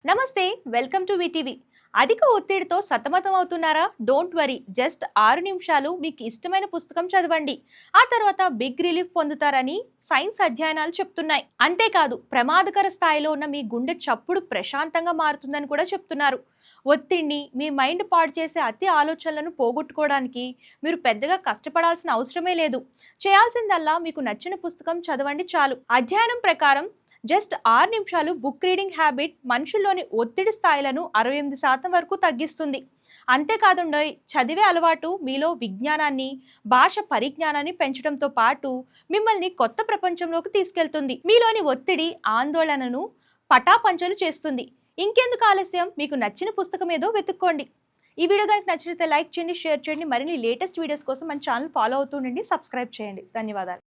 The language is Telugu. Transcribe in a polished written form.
నమస్తే, వెల్కమ్ టు విటీవీ. అధిక ఒత్తిడితో సతమతం అవుతున్నారా? డోంట్ వరీ, జస్ట్ 6 నిమిషాలు మీకు ఇష్టమైన పుస్తకం చదవండి. ఆ తర్వాత బిగ్ రిలీఫ్ పొందుతారని సైన్స్ అధ్యయనాలు చెప్తున్నాయి. అంతేకాదు, ప్రమాదకర స్థాయిలో ఉన్న మీ గుండె చప్పుడు ప్రశాంతంగా మారుతుందని కూడా చెప్తున్నారు. ఒత్తిడిని, మీ మైండ్ పాడు చేసే అతి ఆలోచనలను పోగొట్టుకోవడానికి మీరు పెద్దగా కష్టపడాల్సిన అవసరమే లేదు. చేయాల్సిందల్లా మీకు నచ్చిన పుస్తకం చదవండి చాలు. అధ్యయనం ప్రకారం జస్ట్ 6 నిమిషాలు బుక్ రీడింగ్ హ్యాబిట్ మనుషుల్లోని ఒత్తిడి స్థాయిలను 68% వరకు తగ్గిస్తుంది. అంతేకాదండోయ్, చదివే అలవాటు మీలో విజ్ఞానాన్ని, భాష పరిజ్ఞానాన్ని పెంచడంతో పాటు మిమ్మల్ని కొత్త ప్రపంచంలోకి తీసుకెళ్తుంది. మీలోని ఒత్తిడి, ఆందోళనను పటాపంచలు చేస్తుంది. ఇంకెందుకు ఆలస్యం, మీకు నచ్చిన పుస్తకం ఏదో వెతుక్కోండి. ఈ వీడియో కనుక నచ్చితే లైక్ చేయండి, షేర్ చేయండి. మరిన్ని లేటెస్ట్ వీడియోస్ కోసం మన ఛానల్ ఫాలో అవుతుండండి, సబ్స్క్రైబ్ చేయండి. ధన్యవాదాలు.